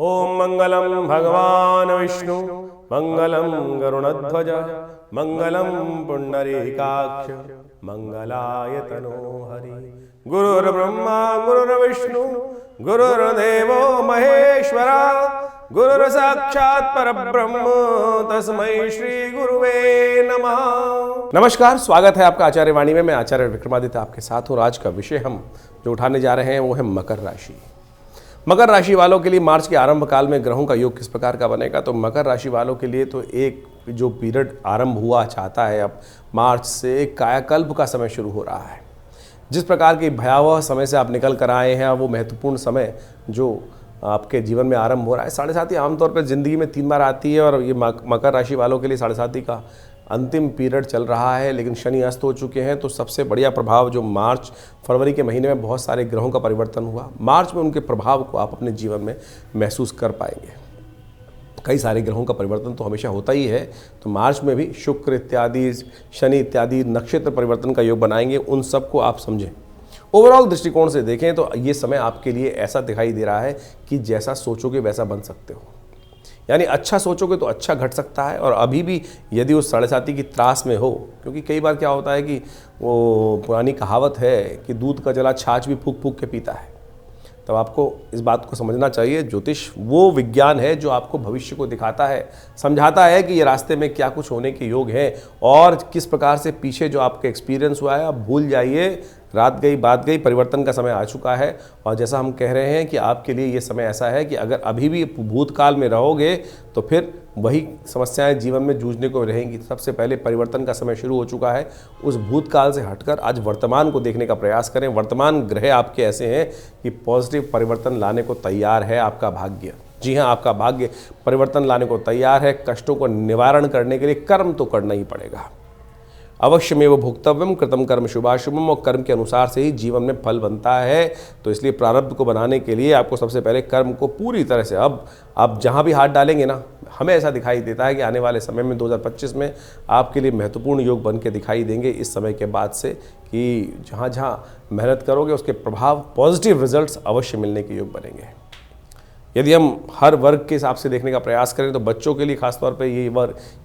ओम मंगलम भगवान विष्णु मंगलम गरुणध्वज मंगलम पुंडरीकाक्ष मंगलाय तनोहरि। गुरुर्ब्रह्मा गुरुर्विष्णु गुरुर्देवो महेश्वरा गुरुर् साक्षात् परब्रह्म तस्मै श्री गुरुवे नमः। नमस्कार, स्वागत है आपका आचार्य वाणी में। मैं आचार्य विक्रमादित्य आपके साथ हूँ। आज का विषय हम जो उठाने जा रहे हैं वो है मकर राशि। मकर राशि वालों के लिए मार्च के आरंभ काल में ग्रहों का योग किस प्रकार का बनेगा। तो मकर राशि वालों के लिए तो एक जो पीरियड आरंभ हुआ चाहता है, अब मार्च से एक कायाकल्प का समय शुरू हो रहा है। जिस प्रकार के भयावह समय से आप निकल कर आए हैं, वो महत्वपूर्ण समय जो आपके जीवन में आरंभ हो रहा है। साढ़े साथी आमतौर पर ज़िंदगी में 3 बार आती है और ये मकर राशि वालों के लिए साढ़े साथी का अंतिम पीरियड चल रहा है, लेकिन शनि अस्त हो चुके हैं। तो सबसे बढ़िया प्रभाव जो मार्च फरवरी के महीने में बहुत सारे ग्रहों का परिवर्तन हुआ, मार्च में उनके प्रभाव को आप अपने जीवन में महसूस कर पाएंगे। कई सारे ग्रहों का परिवर्तन तो हमेशा होता ही है, तो मार्च में भी शुक्र इत्यादि, शनि इत्यादि नक्षत्र परिवर्तन का योग बनाएंगे। उन सबको आप समझें। ओवरऑल दृष्टिकोण से देखें तो ये समय आपके लिए ऐसा दिखाई दे रहा है कि जैसा सोचोगे वैसा बन सकते हो। यानी अच्छा सोचोगे तो अच्छा घट सकता है। और अभी भी यदि उस साढ़े साथी की त्रास में हो, क्योंकि कई बार क्या होता है कि वो पुरानी कहावत है कि दूध का जला छाछ भी फूंक फूंक के पीता है। तब आपको इस बात को समझना चाहिए, ज्योतिष वो विज्ञान है जो आपको भविष्य को दिखाता है, समझाता है कि ये रास्ते में क्या कुछ होने के योग हैं और किस प्रकार से पीछे जो आपके एक्सपीरियंस हुआ है आप भूल जाइए। रात गई बात गई, परिवर्तन का समय आ चुका है। और जैसा हम कह रहे हैं कि आपके लिए ये समय ऐसा है कि अगर अभी भी भूतकाल में रहोगे तो फिर वही समस्याएं जीवन में जूझने को रहेंगी। सबसे पहले परिवर्तन का समय शुरू हो चुका है। उस भूतकाल से हटकर आज वर्तमान को देखने का प्रयास करें। वर्तमान ग्रह आपके ऐसे हैं कि पॉजिटिव परिवर्तन लाने को तैयार है आपका भाग्य। जी हाँ, आपका भाग्य परिवर्तन लाने को तैयार है। कष्टों को निवारण करने के लिए कर्म तो करना ही पड़ेगा। अवश्यमेव भोक्तव्यम कृतम कर्म शुभाशुभम। और कर्म के अनुसार से ही जीवन में फल बनता है। तो इसलिए प्रारब्ध को बनाने के लिए आपको सबसे पहले कर्म को पूरी तरह से, अब आप जहाँ भी हाथ डालेंगे ना, हमें ऐसा दिखाई देता है कि आने वाले समय में 2025 में आपके लिए महत्वपूर्ण योग बन के दिखाई देंगे इस समय के बाद से, कि जहाँ जहाँ मेहनत करोगे उसके प्रभाव, पॉजिटिव रिजल्ट्स अवश्य मिलने के योग बनेंगे। यदि हम हर वर्ग के हिसाब से देखने का प्रयास करें तो बच्चों के लिए खासतौर पे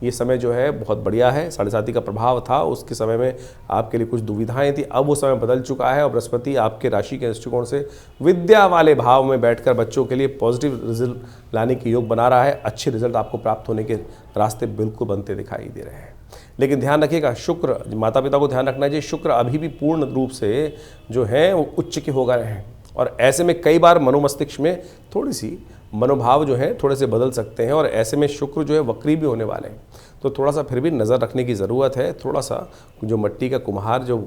ये समय जो है बहुत बढ़िया है। साढ़े साथी का प्रभाव था, उसके समय में आपके लिए कुछ दुविधाएं थी, अब वो समय बदल चुका है। और बृहस्पति आपके राशि के दृष्टिकोण से विद्या वाले भाव में बैठकर बच्चों के लिए पॉजिटिव रिजल्ट लाने के योग बना रहा है। अच्छे रिजल्ट आपको प्राप्त होने के रास्ते बिल्कुल बनते दिखाई दे रहे हैं। लेकिन ध्यान रखिएगा, शुक्र, माता पिता को ध्यान रखना चाहिए, शुक्र अभी भी पूर्ण रूप से जो है वो उच्च के हो गए हैं। और ऐसे में कई बार मनोमस्तिष्क में थोड़ी सी मनोभाव जो है थोड़े से बदल सकते हैं। और ऐसे में शुक्र जो है वक्री भी होने वाले हैं, तो थोड़ा सा फिर भी नज़र रखने की ज़रूरत है। थोड़ा सा जो मिट्टी का कुम्हार जो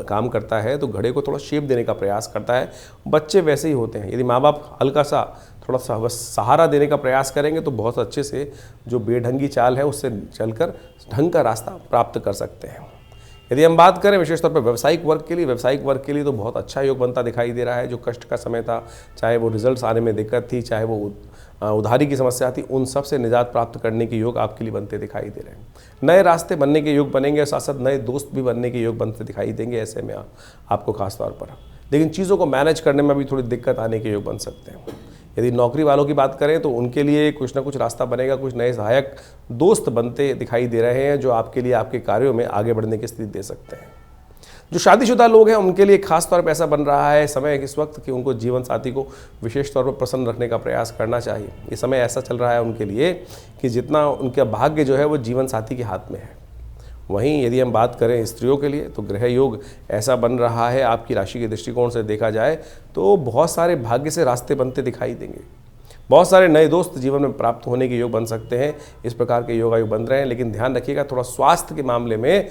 काम करता है तो घड़े को थोड़ा शेप देने का प्रयास करता है। बच्चे वैसे ही होते हैं। यदि माँ बाप हल्का सा थोड़ा सा बस सहारा देने का प्रयास करेंगे तो बहुत अच्छे से जो बेढंगी चाल है उससे चलकर ढंग का रास्ता प्राप्त कर सकते हैं। यदि हम बात करें विशेष तौर पर व्यावसायिक वर्ग के लिए तो बहुत अच्छा योग बनता दिखाई दे रहा है। जो कष्ट का समय था, चाहे वो रिजल्ट्स आने में दिक्कत थी, चाहे वो उधारी की समस्या थी, उन सब से निजात प्राप्त करने के योग आपके लिए बनते दिखाई दे रहे हैं। नए रास्ते बनने के योग बनेंगे, साथ साथ नए दोस्त भी बनने के योग बनते दिखाई देंगे ऐसे में आपको खास तौर पर। लेकिन चीज़ों को मैनेज करने में भी थोड़ी दिक्कत आने के योग बन सकते हैं। यदि नौकरी वालों की बात करें तो उनके लिए कुछ ना कुछ रास्ता बनेगा। कुछ नए सहायक दोस्त बनते दिखाई दे रहे हैं जो आपके लिए आपके कार्यों में आगे बढ़ने की स्थिति दे सकते हैं। जो शादीशुदा लोग हैं उनके लिए खास तौर पर ऐसा बन रहा है समय इस वक्त कि उनको जीवन साथी को विशेष तौर पर प्रसन्न रखने का प्रयास करना चाहिए। ये समय ऐसा चल रहा है उनके लिए कि जितना उनका भाग्य जो है वो जीवन साथी के हाथ में है। वहीं यदि हम बात करें स्त्रियों के लिए तो ग्रह योग ऐसा बन रहा है, आपकी राशि के दृष्टिकोण से देखा जाए तो बहुत सारे भाग्य से रास्ते बनते दिखाई देंगे। बहुत सारे नए दोस्त जीवन में प्राप्त होने के योग बन सकते हैं। इस प्रकार के योगायोग बन रहे हैं। लेकिन ध्यान रखिएगा, थोड़ा स्वास्थ्य के मामले में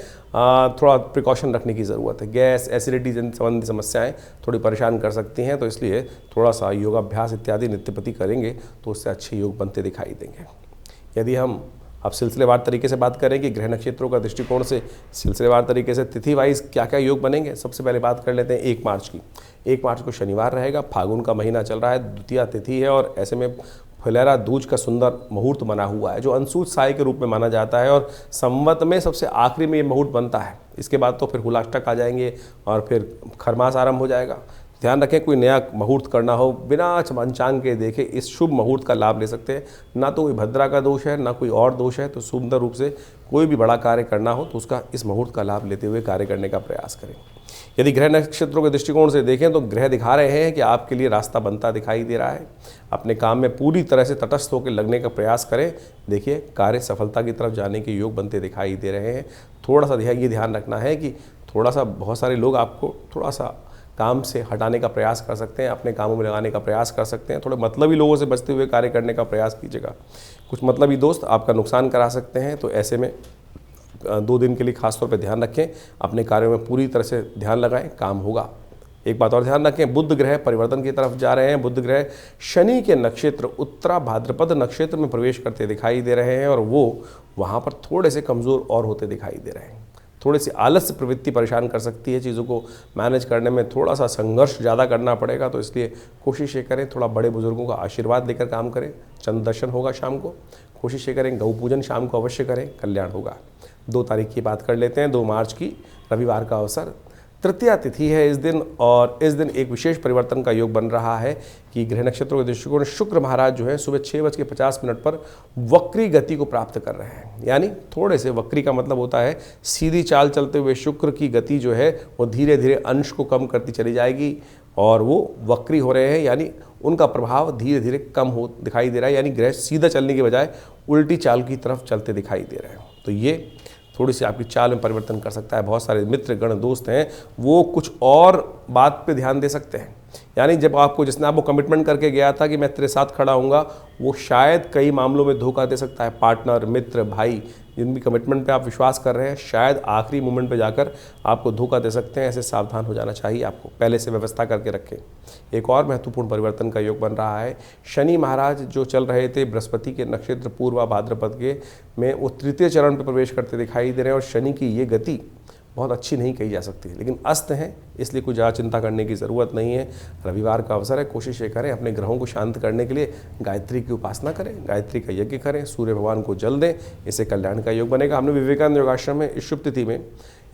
थोड़ा प्रिकॉशन रखने की ज़रूरत है। गैस, एसिडिटी संबंधी समस्याएं थोड़ी परेशान कर सकती हैं, तो इसलिए थोड़ा सा योगाभ्यास इत्यादि नित्यप्रति करेंगे तो उससे अच्छे योग बनते दिखाई देंगे। यदि हम अब सिलसिलेवार तरीके से बात करें कि ग्रह नक्षत्रों का दृष्टिकोण से सिलसिलेवार तरीके से तिथि वाइज क्या क्या योग बनेंगे, सबसे पहले बात कर लेते हैं 1 मार्च की। 1 मार्च को शनिवार रहेगा, फागुन का महीना चल रहा है, द्वितीया तिथि है और ऐसे में फुलेरा दूज का सुंदर मुहूर्त बना हुआ है जो अंशुत साय के रूप में माना जाता है। और संवत में सबसे आखिरी में ये मुहूर्त बनता है। इसके बाद तो फिर हुलाष्टक आ जाएंगे और फिर खरमास आरंभ हो जाएगा। ध्यान रखें, कोई नया मुहूर्त करना हो बिना पंचांग के देखे इस शुभ मुहूर्त का लाभ ले सकते हैं। ना तो कोई भद्रा का दोष है, ना कोई और दोष है, तो सुंदर रूप से कोई भी बड़ा कार्य करना हो तो उसका इस मुहूर्त का लाभ लेते हुए कार्य करने का प्रयास करें। यदि ग्रह नक्षत्रों के दृष्टिकोण से देखें तो ग्रह दिखा रहे हैं कि आपके लिए रास्ता बनता दिखाई दे रहा है। अपने काम में पूरी तरह से तटस्थ होकर लगने का प्रयास करें। देखिए, कार्य सफलता की तरफ जाने के योग बनते दिखाई दे रहे हैं। थोड़ा सा ये ध्यान रखना है कि थोड़ा सा बहुत सारे लोग आपको थोड़ा सा काम से हटाने का प्रयास कर सकते हैं, अपने कामों में लगाने का प्रयास कर सकते हैं। थोड़े मतलबी लोगों से बचते हुए कार्य करने का प्रयास कीजिएगा। कुछ मतलबी दोस्त आपका नुकसान करा सकते हैं, तो ऐसे में 2 दिन के लिए खासतौर पर ध्यान रखें, अपने कार्यों में पूरी तरह से ध्यान लगाएं, काम होगा। एक बात और ध्यान रखें, बुध ग्रह परिवर्तन की तरफ जा रहे हैं। बुध ग्रह शनि के नक्षत्र उत्तरा भाद्रपद नक्षत्र में प्रवेश करते दिखाई दे रहे हैं और वो वहाँ पर थोड़े से कमज़ोर और होते दिखाई दे रहे हैं। थोड़ी सी आलस्य प्रवृत्ति परेशान कर सकती है, चीज़ों को मैनेज करने में थोड़ा सा संघर्ष ज़्यादा करना पड़ेगा। तो इसलिए कोशिश ये करें, थोड़ा बड़े बुजुर्गों का आशीर्वाद लेकर काम करें। चंद्र दर्शन होगा शाम को, कोशिश ये करें, गौ पूजन शाम को अवश्य करें, कल्याण होगा। 2 तारीख की बात कर लेते हैं, 2 मार्च की, रविवार का अवसर, तृतीया तिथि है इस दिन। और इस दिन एक विशेष परिवर्तन का योग बन रहा है कि ग्रह नक्षत्रों के दृष्टिकोण शुक्र महाराज जो है सुबह 6:50 पर वक्री गति को प्राप्त कर रहे हैं। यानी थोड़े से, वक्री का मतलब होता है सीधी चाल चलते हुए शुक्र की गति जो है वो धीरे धीरे अंश को कम करती चली जाएगी और वो वक्री हो रहे हैं, यानी उनका प्रभाव धीरे धीरे कम हो दिखाई दे रहा है। यानी ग्रह सीधा चलने के बजाय उल्टी चाल की तरफ चलते दिखाई दे रहे हैं। तो ये थोड़ी सी आपकी चाल में परिवर्तन कर सकता है। बहुत सारे मित्र गण दोस्त हैं, वो कुछ और बात पे ध्यान दे सकते हैं। यानी जब आपको, जिसने आपको कमिटमेंट करके गया था कि मैं तेरे साथ खड़ा हूँगा, वो शायद कई मामलों में धोखा दे सकता है। पार्टनर, मित्र, भाई, जिन भी कमिटमेंट पे आप विश्वास कर रहे हैं, शायद आखिरी मोमेंट पे जाकर आपको धोखा दे सकते हैं। ऐसे सावधान हो जाना चाहिए, आपको पहले से व्यवस्था करके रखें। एक और महत्वपूर्ण परिवर्तन का योग बन रहा है। शनि महाराज जो चल रहे थे बृहस्पति के नक्षत्र पूर्वा भाद्रपद के में, वो तृतीय चरण पर प्रवेश करते दिखाई दे रहे हैं। और शनि की ये गति बहुत अच्छी नहीं कही जा सकती, लेकिन अस्त है, इसलिए कुछ ज़्यादा चिंता करने की ज़रूरत नहीं है। रविवार का अवसर है, कोशिश ये करें अपने ग्रहों को शांत करने के लिए गायत्री की उपासना करें, गायत्री का यज्ञ करें, सूर्य भगवान को जल दें, इससे कल्याण का योग बनेगा। हमने विवेकानंद योगाश्रम में इस शुभ तिथि में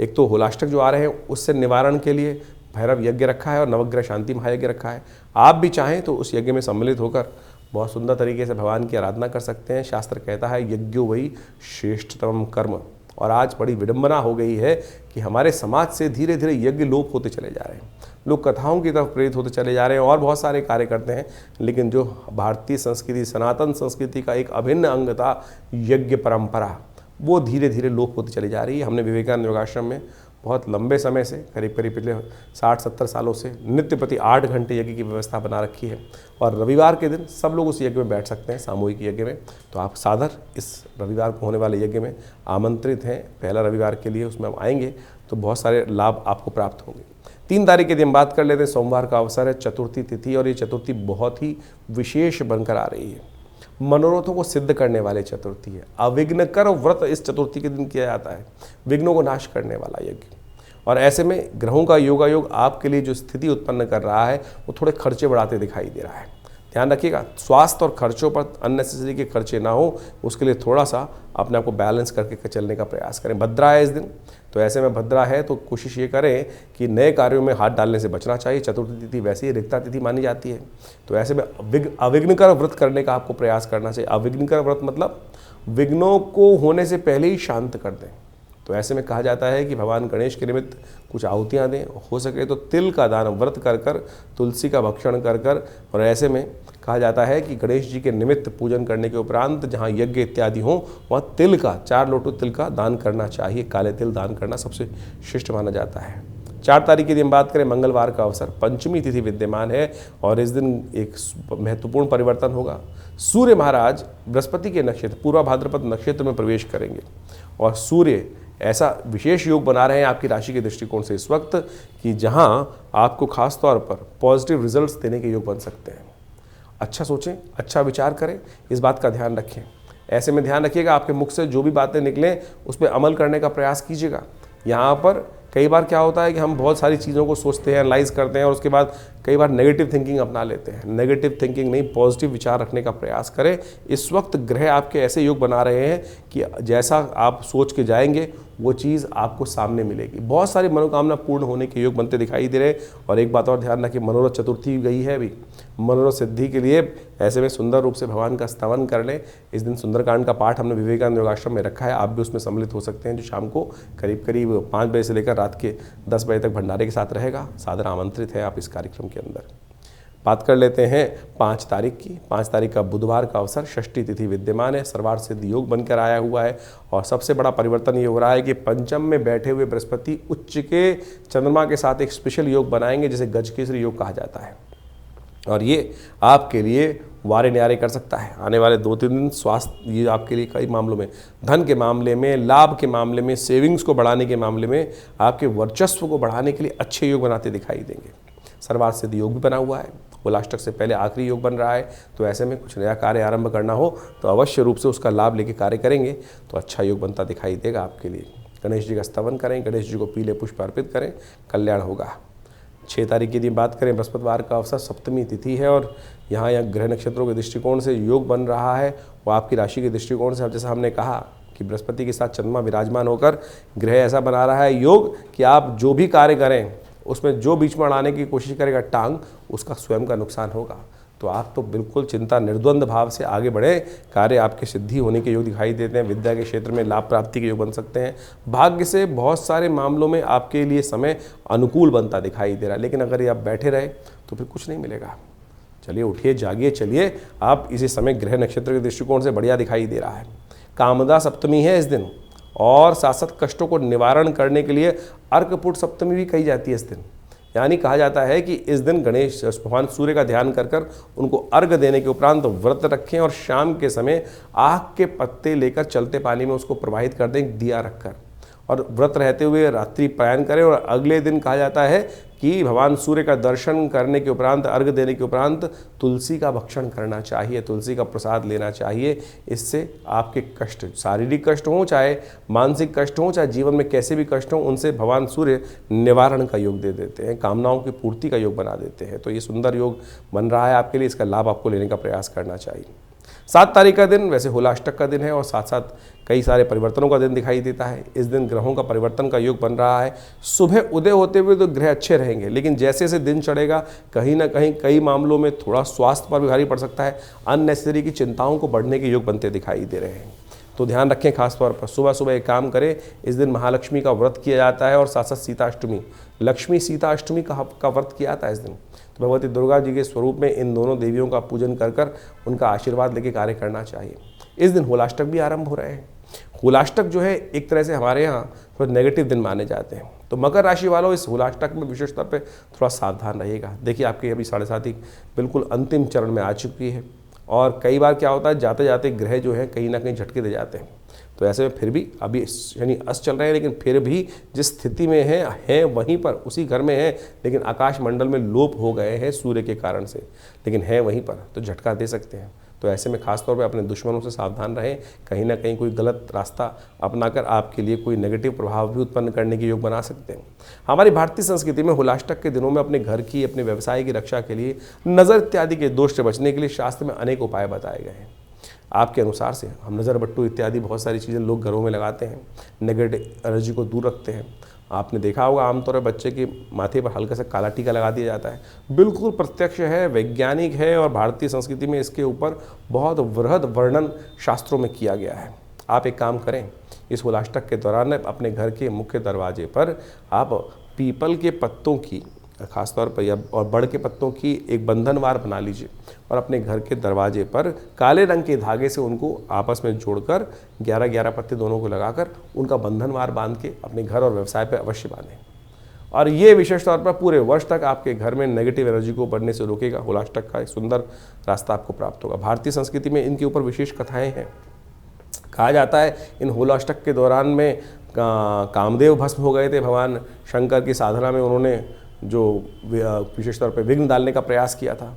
एक तो होलाष्टक जो आ रहे हैं उससे निवारण के लिए भैरव यज्ञ रखा है और नवग्रह शांति महायज्ञ रखा है। आप भी चाहें तो उस यज्ञ में सम्मिलित होकर बहुत सुंदर तरीके से भगवान की आराधना कर सकते हैं। शास्त्र कहता है यज्ञो वही श्रेष्ठतम कर्म। और आज बड़ी विडंबना हो गई है कि हमारे समाज से धीरे धीरे यज्ञ लोप होते चले जा रहे हैं। लोग कथाओं की तरफ प्रेरित होते चले जा रहे हैं और बहुत सारे कार्य करते हैं, लेकिन जो भारतीय संस्कृति, सनातन संस्कृति का एक अभिन्न अंग था यज्ञ परंपरा, वो धीरे धीरे लोप होती चली जा रही है। हमने विवेकानंद योगाश्रम में बहुत लंबे समय से, करीब पिछले 60-70 सालों से नित्य प्रति 8 घंटे यज्ञ की व्यवस्था बना रखी है। और रविवार के दिन सब लोग उस यज्ञ में बैठ सकते हैं, सामूहिक यज्ञ में। तो आप सादर इस रविवार को होने वाले यज्ञ में आमंत्रित हैं। पहला रविवार के लिए उसमें हम आएंगे तो बहुत सारे लाभ आपको प्राप्त होंगे। 3 तारीख के दिन बात कर लेते हैं, सोमवार का अवसर है, चतुर्थी तिथि। और ये चतुर्थी बहुत ही विशेष बनकर आ रही है, मनोरथों को सिद्ध करने वाले चतुर्थी है। अविघ्नकर व्रत इस चतुर्थी के दिन किया जाता है, विघ्नों को नाश करने वाला यज्ञ। और ऐसे में ग्रहों का योगायोग आपके लिए जो स्थिति उत्पन्न कर रहा है वो थोड़े खर्चे बढ़ाते दिखाई दे रहा है। ध्यान रखिएगा, स्वास्थ्य और खर्चों पर अननेसेसरी के खर्चे ना हो, उसके लिए थोड़ा सा अपने आप को बैलेंस करके चलने का प्रयास करें। भद्रा है इस दिन, तो ऐसे में भद्रा है तो कोशिश ये करें कि नए कार्यों में हाथ डालने से बचना चाहिए। चतुर्थी तिथि वैसे ही रिक्ता तिथि मानी जाती है, तो ऐसे में अविघ्नकर व्रत करने का आपको प्रयास करना चाहिए। अविघ्नकर व्रत मतलब विघ्नों को होने से पहले ही शांत कर दें। तो ऐसे में कहा जाता है कि भगवान गणेश के निमित्त कुछ आहुतियाँ दें, हो सके तो तिल का दान, व्रत कर कर, तुलसी का भक्षण कर कर। और ऐसे में कहा जाता है कि गणेश जी के निमित्त पूजन करने के उपरांत जहाँ यज्ञ इत्यादि हो वहाँ तिल का 4 लोटू तिल का दान करना चाहिए। काले तिल दान करना सबसे श्रेष्ठ माना जाता है। 4 तारीख की दिन बात करें, मंगलवार का अवसर, पंचमी तिथि विद्यमान है। और इस दिन एक महत्वपूर्ण परिवर्तन होगा। सूर्य महाराज बृहस्पति के नक्षत्र पूर्वा भाद्रपद नक्षत्र में प्रवेश करेंगे और सूर्य ऐसा विशेष योग बना रहे हैं आपकी राशि के दृष्टिकोण से इस वक्त कि जहां आपको खास तौर पर पॉजिटिव रिजल्ट्स देने के योग बन सकते हैं। अच्छा सोचें, अच्छा विचार करें, इस बात का ध्यान रखें। ऐसे में ध्यान रखिएगा आपके मुख से जो भी बातें निकलें उस पर अमल करने का प्रयास कीजिएगा। यहाँ पर कई बार क्या होता है कि हम बहुत सारी चीज़ों को सोचते हैं, एनालाइज करते हैं और उसके बाद कई बार नेगेटिव थिंकिंग अपना लेते हैं। नेगेटिव थिंकिंग नहीं, पॉजिटिव विचार रखने का प्रयास करें। इस वक्त ग्रह आपके ऐसे योग बना रहे हैं कि जैसा आप सोच के जाएंगे वो चीज़ आपको सामने मिलेगी। बहुत सारी मनोकामना पूर्ण होने के योग बनते दिखाई दे रहे। और एक बात और ध्यान रखिए, मनोरथ चतुर्थी गई है अभी। मनोरथ सिद्धि के लिए ऐसे में सुंदर रूप से भगवान का स्तवन कर लें। इस दिन सुंदरकांड का पाठ हमने विवेकानंद योगाश्रम में रखा है, आप भी उसमें सम्मिलित हो सकते हैं, जो शाम को करीब करीब 5 बजे से लेकर रात के 10 बजे तक भंडारे के साथ रहेगा। सादर आमंत्रित है आप इस कार्यक्रम के अंदर। बात कर लेते हैं 5 तारीख की। 5 तारीख का बुधवार का अवसर, षष्ठी तिथि विद्यमान है, सर्वार्थ सिद्ध योग बनकर आया हुआ है। और सबसे बड़ा परिवर्तन ये हो रहा है कि पंचम में बैठे हुए बृहस्पति उच्च के चंद्रमा के साथ एक स्पेशल योग बनाएंगे, जिसे गजकेसरी योग कहा जाता है। और ये आपके लिए वारे न्यारे कर सकता है। आने वाले 2-3 दिन स्वास्थ्य, ये आपके लिए कई मामलों में, धन के मामले में, लाभ के मामले में, सेविंग्स को बढ़ाने के मामले में, आपके वर्चस्व को बढ़ाने के लिए अच्छे योग बनाते दिखाई देंगे। सर्वार्थ सिद्ध योग भी बना हुआ है, होलाष्टक से पहले आखिरी योग बन रहा है। तो ऐसे में कुछ नया कार्य आरंभ करना हो तो अवश्य रूप से उसका लाभ लेके कार्य करेंगे तो अच्छा योग बनता दिखाई देगा आपके लिए। गणेश जी का स्तवन करें, गणेश जी को पीले पुष्प अर्पित करें, कल्याण होगा। 6 तारीख की दिन बात करें, बृहस्पतिवार का अवसर, सप्तमी तिथि है और यहाँ ग्रह नक्षत्रों के दृष्टिकोण से योग बन रहा है। वो आपकी राशि के दृष्टिकोण से, अब जैसा हमने कहा कि बृहस्पति के साथ चंद्रमा विराजमान होकर ग्रह ऐसा बना रहा है योग कि आप जो भी कार्य करें उसमें जो बीच में अड़ाने की कोशिश करेगा टांग, उसका स्वयं का नुकसान होगा। तो आप तो बिल्कुल चिंता निर्द्वंद भाव से आगे बढ़े, कार्य आपके सिद्धि होने के योग दिखाई देते हैं। विद्या के क्षेत्र में लाभ प्राप्ति के योग बन सकते हैं। भाग्य से बहुत सारे मामलों में आपके लिए समय अनुकूल बनता दिखाई दे रहा है, लेकिन अगर ये आप बैठे रहे तो फिर कुछ नहीं मिलेगा। चलिए उठिए, जागिए, चलिए। आप इसी समय ग्रह नक्षत्र के दृष्टिकोण से बढ़िया दिखाई दे रहा है। कामदा सप्तमी है इस दिन, और साथ साथ कष्टों को निवारण करने के लिए अर्कपुट सप्तमी भी कही जाती है इस दिन। यानी कहा जाता है कि इस दिन गणेश भगवान सूर्य का ध्यान कर कर उनको अर्घ देने के उपरांत व्रत रखें और शाम के समय आग के पत्ते लेकर चलते पानी में उसको प्रवाहित कर दें, दिया रखकर, और व्रत रहते हुए रात्रि प्रयाण करें। और अगले दिन कहा जाता है कि भगवान सूर्य का दर्शन करने के उपरांत, अर्घ देने के उपरांत तुलसी का भक्षण करना चाहिए, तुलसी का प्रसाद लेना चाहिए। इससे आपके कष्ट, शारीरिक कष्ट हों चाहे मानसिक कष्ट हों, चाहे जीवन में कैसे भी कष्ट हों, उनसे भगवान सूर्य निवारण का योग दे देते हैं, कामनाओं की पूर्ति का योग बना देते हैं। तो ये सुंदर योग बन रहा है आपके लिए, इसका लाभ आपको लेने का प्रयास करना चाहिए। 7 तारीख का दिन वैसे होलाष्टक का दिन है और साथ साथ कई सारे परिवर्तनों का दिन दिखाई देता है। इस दिन ग्रहों का परिवर्तन का योग बन रहा है। सुबह उदय होते हुए तो ग्रह अच्छे रहेंगे, लेकिन जैसे जैसे दिन चढ़ेगा कहीं ना कहीं कई मामलों में थोड़ा स्वास्थ्य पर भी भारी पड़ सकता है। अननेसेसरी की चिंताओं को बढ़ने के योग बनते दिखाई दे रहे हैं, तो ध्यान रखें। खासतौर पर सुबह सुबह एक काम करें, इस दिन महालक्ष्मी का व्रत किया जाता है और साथ साथ सीता अष्टमी, लक्ष्मी सीता अष्टमी का व्रत किया जाता है इस दिन। तो भगवती दुर्गा जी के स्वरूप में इन दोनों देवियों का पूजन कर कर उनका आशीर्वाद लेके कार्य करना चाहिए। इस दिन होलाष्टक भी आरंभ हो रहे हैं। होलाष्टक जो है एक तरह से हमारे यहाँ थोड़े नेगेटिव दिन माने जाते हैं, तो मकर राशि वालों इस होलाष्टक में विशेष तौर पे थोड़ा सावधान रहिएगा। देखिए आपकी अभी 7.5 बिल्कुल अंतिम चरण में आ चुकी है और कई बार क्या होता है, जाते जाते ग्रह जो है कहीं ना कहीं झटके दे जाते हैं। तो ऐसे में फिर भी अभी शनि अस्त चल रहे हैं, लेकिन फिर भी जिस स्थिति में है वहीं पर, उसी घर में है, लेकिन आकाश मंडल में लोप हो गए हैं सूर्य के कारण से, लेकिन है वहीं पर, तो झटका दे सकते हैं। तो ऐसे में खासतौर पे अपने दुश्मनों से सावधान रहें, कहीं ना कहीं कोई गलत रास्ता अपनाकर आपके लिए कोई नेगेटिव प्रभाव भी उत्पन्न करने के योग बना सकते हैं। हमारी भारतीय संस्कृति में होलाष्टक के दिनों में अपने घर की, अपने व्यवसाय की रक्षा के लिए, नज़र इत्यादि के दोष से बचने के लिए शास्त्र में अनेक उपाय बताए गए हैं। आपके अनुसार से हम नज़र बट्टू इत्यादि बहुत सारी चीज़ें लोग घरों में लगाते हैं, नेगेटिव एनर्जी को दूर रखते हैं। आपने देखा होगा आमतौर पर बच्चे के माथे पर हल्का सा काला टीका लगा दिया जाता है, बिल्कुल प्रत्यक्ष है, वैज्ञानिक है और भारतीय संस्कृति में इसके ऊपर बहुत वृहद वर्णन शास्त्रों में किया गया है। आप एक काम करें, इस होलाष्टक के दौरान अपने घर के मुख्य दरवाजे पर आप पीपल के पत्तों की, खासतौर पर या और बड़ के पत्तों की एक बंधनवार बना लीजिए और अपने घर के दरवाजे पर काले रंग के धागे से उनको आपस में जोड़कर 11-11 पत्ते दोनों को लगाकर उनका बंधनवार बांध के अपने घर और व्यवसाय पर अवश्य बांधें। और ये विशेष तौर पर पूरे वर्ष तक आपके घर में नेगेटिव एनर्जी को बढ़ने से रोकेगा। होलाष्टक का एक सुंदर रास्ता आपको प्राप्त होगा। भारतीय संस्कृति में इनके ऊपर विशेष कथाएँ हैं। कहा जाता है इन होलाष्टक के दौरान में कामदेव भस्म हो गए थे। भगवान शंकर की साधना में उन्होंने जो विशेष तौर पर विघ्न डालने का प्रयास किया था।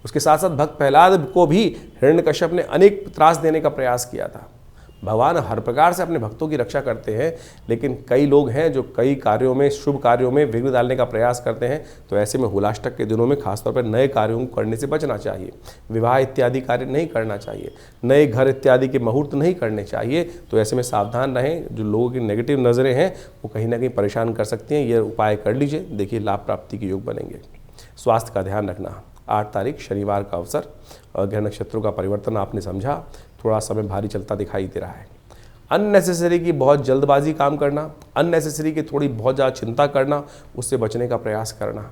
उसके साथ साथ भक्त प्रहलाद को भी हिरण्यकश्यप ने अनेक त्रास देने का प्रयास किया था। भगवान हर प्रकार से अपने भक्तों की रक्षा करते हैं, लेकिन कई लोग हैं जो कई कार्यों में, शुभ कार्यों में विघ्न डालने का प्रयास करते हैं। तो ऐसे में होलाष्टक के दिनों में खासतौर पर नए कार्यों को करने से बचना चाहिए। विवाह इत्यादि कार्य नहीं करना चाहिए, नए घर इत्यादि के मुहूर्त नहीं करने चाहिए। तो ऐसे में सावधान रहें। जो लोगों की नेगेटिव नज़रें हैं वो कहीं ना कहीं परेशान कर सकती हैं। ये उपाय कर लीजिए, देखिए लाभ प्राप्ति के योग बनेंगे। स्वास्थ्य का ध्यान रखना। 8 तारीख शनिवार का अवसर और ग्रह नक्षत्रों का परिवर्तन आपने समझा, थोड़ा समय भारी चलता दिखाई दे रहा है। अननेसेसरी की बहुत जल्दबाजी काम करना, अननेसेसरी की थोड़ी बहुत ज़्यादा चिंता करना, उससे बचने का प्रयास करना।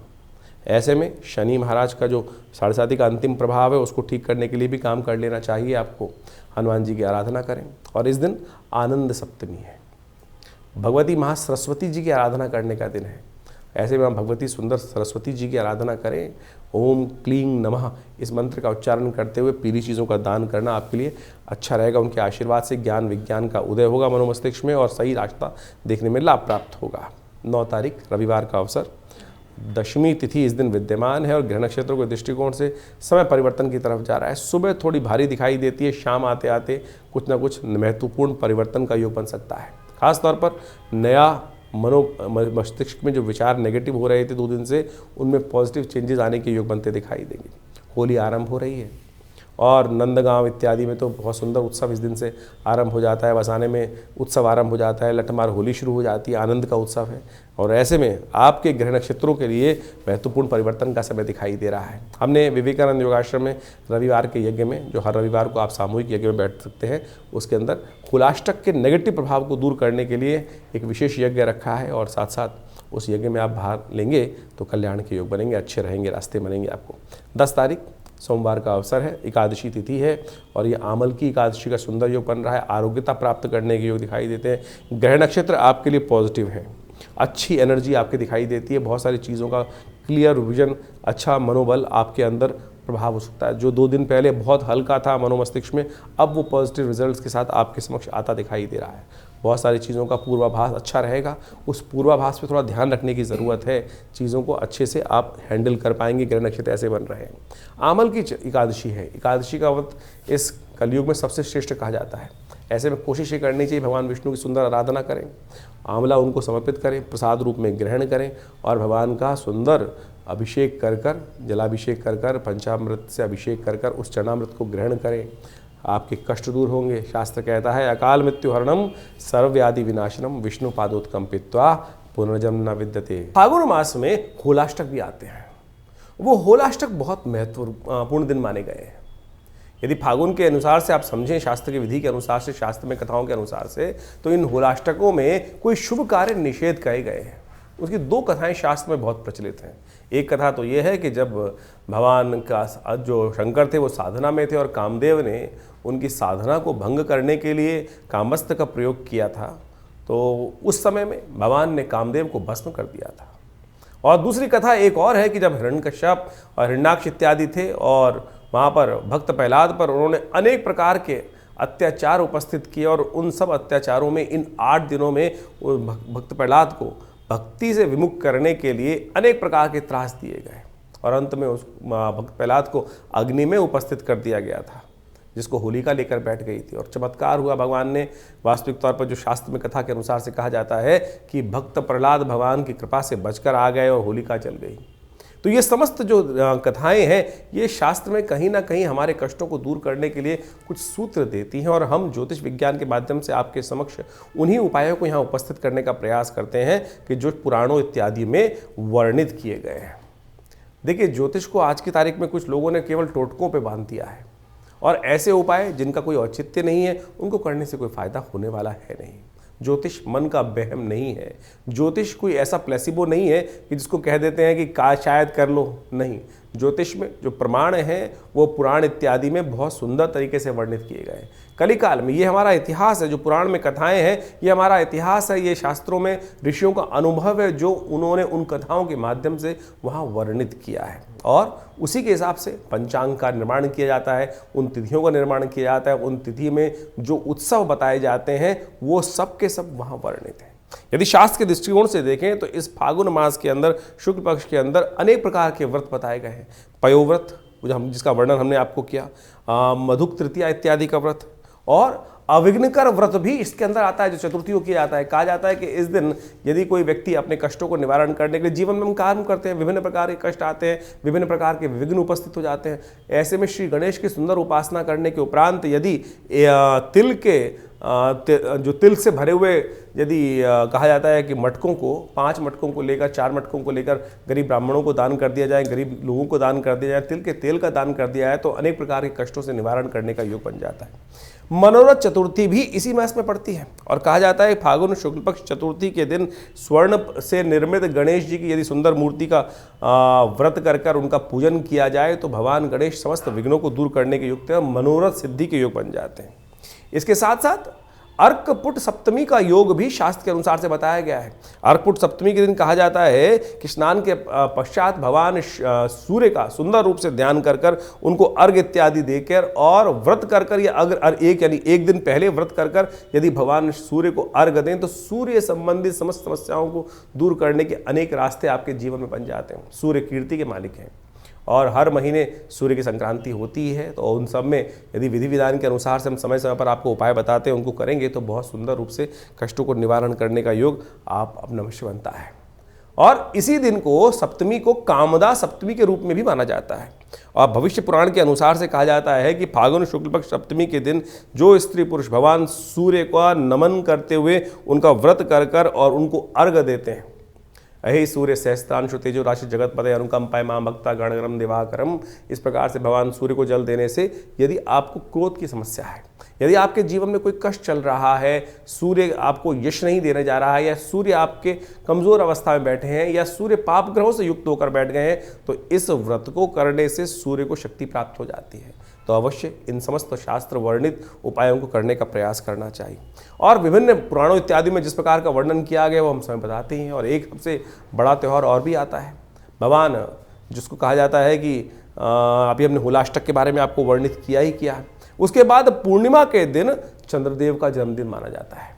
ऐसे में शनि महाराज का जो 7.5 का अंतिम प्रभाव है उसको ठीक करने के लिए भी काम कर लेना चाहिए आपको। हनुमान जी की आराधना करें और इस दिन आनंद सप्तमी है, भगवती महासरस्वती जी की आराधना करने का दिन है। ऐसे में हम भगवती सुंदर सरस्वती जी की आराधना करें। ओम क्लीं नमः इस मंत्र का उच्चारण करते हुए पीली चीज़ों का दान करना आपके लिए अच्छा रहेगा। उनके आशीर्वाद से ज्ञान विज्ञान का उदय होगा मनोमस्तिष्क में और सही रास्ता देखने में लाभ प्राप्त होगा। 9 तारीख रविवार का अवसर, दशमी तिथि इस दिन विद्यमान है और ग्रह नक्षत्रों के दृष्टिकोण से समय परिवर्तन की तरफ जा रहा है। सुबह थोड़ी भारी दिखाई देती है, शाम आते आते कुछ ना कुछ महत्वपूर्ण परिवर्तन का योग बन सकता है। खासतौर पर नया मस्तिष्क में जो विचार नेगेटिव हो रहे थे 2 दिन से, उनमें पॉजिटिव चेंजेस आने के योग बनते दिखाई देंगे। होली आरंभ हो रही है और नंदगांव इत्यादि में तो बहुत सुंदर उत्सव इस दिन से आरंभ हो जाता है। बसाने में उत्सव आरंभ हो जाता है, लठमार होली शुरू हो जाती है, आनंद का उत्सव है। और ऐसे में आपके ग्रह नक्षत्रों के लिए महत्वपूर्ण परिवर्तन का समय दिखाई दे रहा है। हमने विवेकानंद योगाश्रम में रविवार के यज्ञ में, जो हर रविवार को आप सामूहिक यज्ञ में बैठ सकते हैं, उसके अंदर होलाष्टक के नेगेटिव प्रभाव को दूर करने के लिए एक विशेष यज्ञ रखा है और साथ साथ उस यज्ञ में आप भाग लेंगे तो कल्याण के योग बनेंगे, अच्छे रहेंगे, रास्ते बनेंगे आपको। 10 तारीख सोमवार का अवसर है, एकादशी तिथि है और ये आमल की एकादशी का सुंदर योग बन रहा है। आरोग्यता प्राप्त करने के योग दिखाई देते हैं। ग्रह नक्षत्र आपके लिए पॉजिटिव है, अच्छी एनर्जी आपके दिखाई देती है, बहुत सारी चीज़ों का क्लियर विजन, अच्छा मनोबल आपके अंदर प्रभाव हो सकता है। जो 2 दिन पहले बहुत हल्का था मनोमस्तिष्क में, अब वो पॉजिटिव रिजल्ट्स के साथ आपके समक्ष आता दिखाई दे रहा है। बहुत सारी चीज़ों का पूर्वाभास अच्छा रहेगा, उस पूर्वाभास पे थोड़ा ध्यान रखने की ज़रूरत है। चीज़ों को अच्छे से आप हैंडल कर पाएंगे। ग्रह नक्षत्र ऐसे बन रहे हैं। आमल की एकादशी है, एकादशी का व्रत इस कलयुग में सबसे श्रेष्ठ कहा जाता है। ऐसे में कोशिश ये करनी चाहिए भगवान विष्णु की सुंदर आराधना करें, आंवला उनको समर्पित करें, प्रसाद रूप में ग्रहण करें और भगवान का सुंदर अभिषेक कर कर, जलाभिषेक कर कर, पंचामृत से अभिषेक कर कर उस चरणामृत को ग्रहण करें। आपके कष्ट दूर होंगे। शास्त्र कहता है अकाल मृत्यु हरणम सर्वव्याधि विनाशनम विष्णु पादोत्कम पित्वा पुनर्जन्म न विद्यते। फागुन मास में होलाष्टक भी आते हैं। वो होलाष्टक बहुत महत्वपूर्ण दिन माने गए हैं। यदि फागुन के अनुसार से आप समझें, शास्त्र की विधि के अनुसार से, शास्त्र में कथाओं के अनुसार से, तो इन होलाष्टकों में कोई शुभ कार्य निषेध कहे गए हैं। उसकी 2 कथाएं शास्त्र में बहुत प्रचलित हैं। एक कथा तो ये है कि जब भगवान का जो शंकर थे वो साधना में थे और कामदेव ने उनकी साधना को भंग करने के लिए कामस्त्र का प्रयोग किया था, तो उस समय में भगवान ने कामदेव को भस्म कर दिया था। और दूसरी कथा एक और है कि जब हिरण्यकश्यप और हिरण्याक्ष इत्यादि थे और वहाँ पर भक्त प्रहलाद पर उन्होंने अनेक प्रकार के अत्याचार उपस्थित किए और उन सब अत्याचारों में इन 8 दिनों में भक्त प्रहलाद को भक्ति से विमुख करने के लिए अनेक प्रकार के त्रास दिए गए और अंत में उस भक्त प्रहलाद को अग्नि में उपस्थित कर दिया गया था, जिसको होलिका लेकर बैठ गई थी। और चमत्कार हुआ, भगवान ने वास्तविक तौर पर जो शास्त्र में कथा के अनुसार से कहा जाता है कि भक्त प्रहलाद भगवान की कृपा से बचकर आ गए और होलिका जल गई। तो ये समस्त जो कथाएं हैं ये शास्त्र में कहीं ना कहीं हमारे कष्टों को दूर करने के लिए कुछ सूत्र देती हैं और हम ज्योतिष विज्ञान के माध्यम से आपके समक्ष उन्हीं उपायों को यहाँ उपस्थित करने का प्रयास करते हैं कि जो पुराणों इत्यादि में वर्णित किए गए हैं। देखिए, ज्योतिष को आज की तारीख में कुछ लोगों ने केवल टोटकों पे बांध दिया है और ऐसे उपाय जिनका कोई औचित्य नहीं है उनको करने से कोई फायदा होने वाला है नहीं। ज्योतिष मन का वहम नहीं है। ज्योतिष कोई ऐसा प्लेसिबो नहीं है कि जिसको कह देते हैं कि शायद कर लो, नहीं। ज्योतिष में जो प्रमाण हैं वो पुराण इत्यादि में बहुत सुंदर तरीके से वर्णित किए गए हैं। कलिकाल में ये हमारा इतिहास है, जो पुराण में कथाएं हैं ये हमारा इतिहास है, ये शास्त्रों में ऋषियों का अनुभव है जो उन्होंने उन कथाओं के माध्यम से वहाँ वर्णित किया है और उसी के हिसाब से पंचांग का निर्माण किया जाता है, उन तिथियों का निर्माण किया जाता है, उन तिथि में जो उत्सव बताए जाते हैं वो सब के सब वहाँ वर्णित हैं। यदि शास्त्र के दृष्टिकोण से देखें तो इस फागुन मास के अंदर शुक्ल पक्ष के अंदर अनेक प्रकार के व्रत बताए गए हैं। पयोव्रत जिसका वर्णन हमने आपको किया, मधुक तृतीया इत्यादि का व्रत और अविघ्नकर व्रत भी इसके अंदर आता है, जो चतुर्थियों किया जाता है। कहा जाता है कि इस दिन यदि कोई व्यक्ति अपने कष्टों को निवारण करने के लिए, जीवन में हम काम करते हैं, विभिन्न प्रकार के कष्ट आते हैं, विभिन्न प्रकार के विघ्न उपस्थित हो जाते हैं। ऐसे में श्री गणेश की सुंदर उपासना करने के उपरांत यदि तिल के जो तिल से भरे हुए, यदि कहा जाता है कि मटकों को, 5 मटकों को लेकर, 4 मटकों को लेकर गरीब ब्राह्मणों को दान कर दिया जाए, गरीब लोगों को दान कर दिया जाए, तिल के तेल का दान कर दिया जाए, तो अनेक प्रकार के कष्टों से निवारण करने का योग बन जाता है। मनोरथ चतुर्थी भी इसी मास में पड़ती है और कहा जाता है फागुन शुक्ल पक्ष चतुर्थी के दिन स्वर्ण से निर्मित गणेश जी की यदि सुंदर मूर्ति का व्रत कर कर उनका पूजन किया जाए तो भगवान गणेश समस्त विघ्नों को दूर करने के युक्त मनोरथ सिद्धि के योग बन जाते हैं। इसके साथ साथ अर्कपुट सप्तमी का योग भी शास्त्र के अनुसार से बताया गया है। अर्कपुट सप्तमी के दिन कहा जाता है कि स्नान के पश्चात भगवान सूर्य का सुंदर रूप से ध्यान कर कर उनको अर्घ इत्यादि देकर और व्रत कर कर, या अगर एक दिन पहले व्रत कर कर यदि भगवान सूर्य को अर्घ दें तो सूर्य संबंधित समस्त समस्याओं को दूर करने के अनेक रास्ते आपके जीवन में बन जाते हैं। सूर्य कीर्ति के मालिक हैं और हर महीने सूर्य की संक्रांति होती है, तो उन सब में यदि विधि विधान के अनुसार से हम समय समय पर आपको उपाय बताते हैं, उनको करेंगे तो बहुत सुंदर रूप से कष्टों को निवारण करने का योग आप अपना अवश्य बनता है। और इसी दिन को सप्तमी को कामदा सप्तमी के रूप में भी माना जाता है और भविष्य पुराण के अनुसार से कहा जाता है कि फागुन शुक्ल पक्ष सप्तमी के दिन जो स्त्री पुरुष भगवान सूर्य का नमन करते हुए उनका व्रत कर कर और उनको अर्घ देते हैं, अहि सूर्य सहस्त्रांशु तेजो राशि जगतपते अनुकंपाय मां भक्ता गणगणम दिवाकरम, इस प्रकार से भगवान सूर्य को जल देने से यदि आपको क्रोध की समस्या है, यदि आपके जीवन में कोई कष्ट चल रहा है, सूर्य आपको यश नहीं देने जा रहा है, या सूर्य आपके कमजोर अवस्था में बैठे हैं, या सूर्य पाप ग्रहों से युक्त होकर बैठ गए हैं, तो इस व्रत को करने से सूर्य को शक्ति प्राप्त हो जाती है। तो अवश्य इन समस्त शास्त्र वर्णित उपायों को करने का प्रयास करना चाहिए। और विभिन्न पुराणों इत्यादि में जिस प्रकार का वर्णन किया गया वो हम समय बताते हैं। और एक सबसे बड़ा त्यौहार और भी आता है, भगवान जिसको कहा जाता है कि अभी हमने होलाष्टक के बारे में आपको वर्णित किया ही किया। उसके बाद पूर्णिमा के दिन चंद्रदेव का जन्मदिन माना जाता है।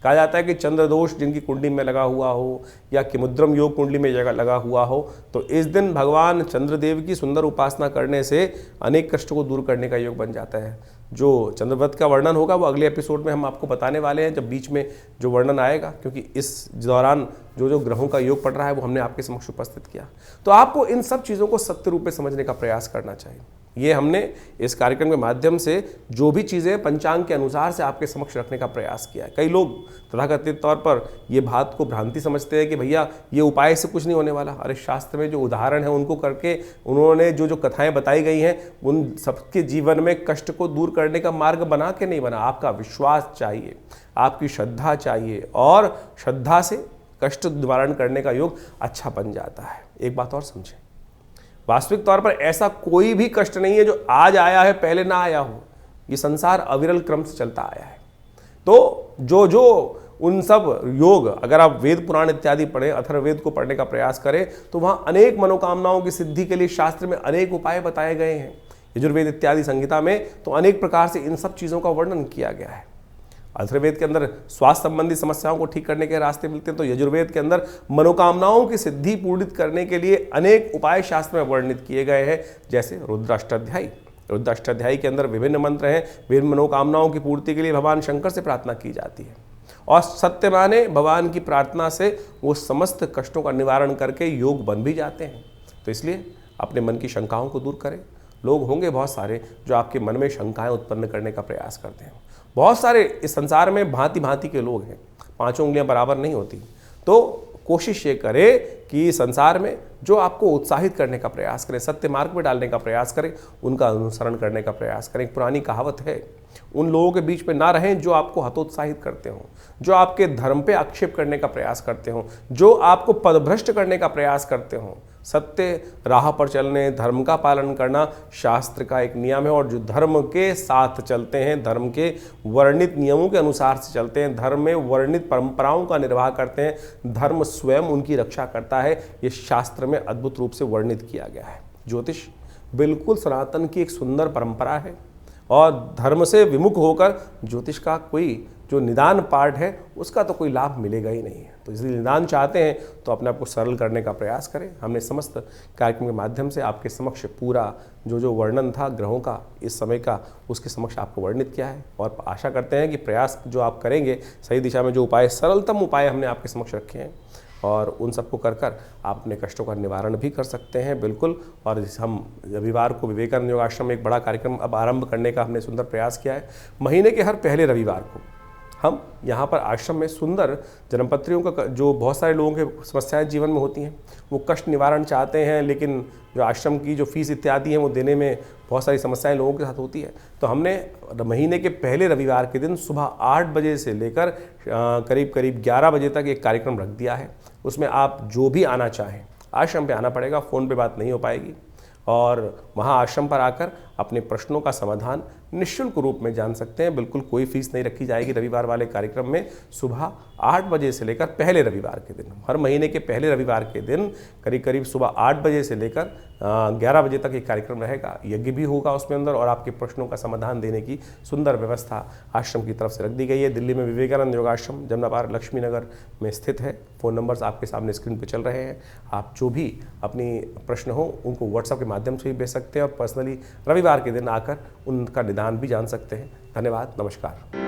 कहा जाता है कि चंद्र दोष जिनकी कुंडली में लगा हुआ हो या किमुद्रम योग कुंडली में जगह लगा हुआ हो, तो इस दिन भगवान चंद्रदेव की सुंदर उपासना करने से अनेक कष्टों को दूर करने का योग बन जाता है। जो चंद्रव्रत का वर्णन होगा वो अगले एपिसोड में हम आपको बताने वाले हैं, जब बीच में जो वर्णन आएगा, क्योंकि इस दौरान जो ग्रहों का योग पड़ रहा है वो हमने आपके समक्ष उपस्थित किया। तो आपको इन सब चीज़ों को सत्य रूप में समझने का प्रयास करना चाहिए। ये हमने इस कार्यक्रम के माध्यम से जो भी चीज़ें पंचांग के अनुसार से आपके समक्ष रखने का प्रयास किया है। कई लोग तथाकथित तौर पर ये बात को भ्रांति समझते हैं कि भैया ये उपाय से कुछ नहीं होने वाला। अरे शास्त्र में जो उदाहरण है उनको करके उन्होंने जो कथाएं बताई गई हैं उन सबके जीवन में कष्ट को दूर करने का मार्ग बना के नहीं बना। आपका विश्वास चाहिए, आपकी श्रद्धा चाहिए, और श्रद्धा से कष्ट निवारण करने का योग अच्छा बन जाता है। एक बात और समझें, वास्तविक तौर पर ऐसा कोई भी कष्ट नहीं है जो आज आया है पहले ना आया हो। ये संसार अविरल क्रम से चलता आया है। तो जो उन सब योग, अगर आप वेद पुराण इत्यादि पढ़ें, अथर्ववेद को पढ़ने का प्रयास करें, तो वहाँ अनेक मनोकामनाओं की सिद्धि के लिए शास्त्र में अनेक उपाय बताए गए हैं। यजुर्वेद इत्यादि संहिता में तो अनेक प्रकार से इन सब चीज़ों का वर्णन किया गया है। अथर्ववेद के अंदर स्वास्थ्य संबंधी समस्याओं को ठीक करने के रास्ते मिलते हैं, तो यजुर्वेद के अंदर मनोकामनाओं की सिद्धि पूर्णित करने के लिए अनेक उपाय शास्त्र में वर्णित किए गए हैं, जैसे रुद्राष्टाध्यायी। रुद्राष्टाध्यायी के अंदर विभिन्न मंत्र हैं, विभिन्न मनोकामनाओं की पूर्ति के लिए भगवान शंकर से प्रार्थना की जाती है, और सत्य माने भगवान की प्रार्थना से वो समस्त कष्टों का निवारण करके योग बन भी जाते हैं। तो इसलिए अपने मन की शंकाओं को दूर करें। लोग होंगे बहुत सारे जो आपके मन में शंकाएं उत्पन्न करने का प्रयास करते हैं। बहुत सारे इस संसार में भांति भांति के लोग हैं, 5 उंगलियां बराबर नहीं होती। तो कोशिश ये करें कि संसार में जो आपको उत्साहित करने का प्रयास करें, सत्य मार्ग में डालने का प्रयास करें, उनका अनुसरण करने का प्रयास करें। एक पुरानी कहावत है, उन लोगों के बीच में ना रहें जो आपको हतोत्साहित करते हों, जो आपके धर्म पे आक्षेप करने का प्रयास करते हों, जो आपको पदभ्रष्ट करने का प्रयास करते हों। सत्य राह पर चलने, धर्म का पालन करना शास्त्र का एक नियम है, और जो धर्म के साथ चलते हैं, धर्म के वर्णित नियमों के अनुसार से चलते हैं, धर्म में वर्णित परंपराओं का निर्वाह करते हैं, धर्म स्वयं उनकी रक्षा करता है। ये शास्त्र में अद्भुत रूप से वर्णित किया गया है। ज्योतिष बिल्कुल सनातन की एक सुंदर परंपरा है, और धर्म से विमुख होकर ज्योतिष का कोई जो निदान पार्ट है उसका तो कोई लाभ मिलेगा ही नहीं है। तो इसलिए निदान चाहते हैं तो अपने आप को सरल करने का प्रयास करें। हमने समस्त कार्यक्रम के माध्यम से आपके समक्ष पूरा जो वर्णन था ग्रहों का इस समय का, उसके समक्ष आपको वर्णित किया है और आशा करते हैं कि प्रयास जो आप करेंगे सही दिशा में, जो उपाय सरलतम उपाय हमने आपके समक्ष रखे हैं और उन सबको कर आप अपने कष्टों का निवारण भी कर सकते हैं बिल्कुल। और हम रविवार को विवेकानंद योग आश्रम में एक बड़ा कार्यक्रम अब आरंभ करने का हमने सुंदर प्रयास किया है। महीने के हर पहले रविवार को हम यहाँ पर आश्रम में सुंदर जन्मपत्रियों का, जो बहुत सारे लोगों के समस्याएं जीवन में होती हैं, वो कष्ट निवारण चाहते हैं लेकिन जो आश्रम की जो फीस इत्यादि हैं वो देने में बहुत सारी समस्याएं लोगों के साथ होती है। तो हमने महीने के पहले रविवार के दिन सुबह 8 बजे से लेकर करीब 11 बजे तक एक कार्यक्रम रख दिया है। उसमें आप जो भी आना चाहें आश्रम पे आना पड़ेगा, फ़ोन पे बात नहीं हो पाएगी और वहाँ आश्रम पर आकर अपने प्रश्नों का समाधान निःशुल्क रूप में जान सकते हैं। बिल्कुल कोई फीस नहीं रखी जाएगी रविवार वाले कार्यक्रम में। सुबह 8 बजे से लेकर पहले रविवार के दिन, हर महीने के पहले रविवार के दिन करीब सुबह 8 बजे से लेकर 11 बजे तक एक कार्यक्रम रहेगा। यज्ञ भी होगा उसमें अंदर और आपके प्रश्नों का समाधान देने की सुंदर व्यवस्था आश्रम की तरफ से रख दी गई है। दिल्ली में विवेकानंद योगाश्रम जमुना पार्क लक्ष्मी नगर में स्थित है। फ़ोन नंबर्स आपके सामने स्क्रीन पर चल रहे हैं। आप जो भी अपनी प्रश्न हो उनको व्हाट्सएप के माध्यम से भी भेज सकते हैं और पर्सनली रविवार के दिन आकर उनका निदान भी जान सकते हैं। धन्यवाद, नमस्कार।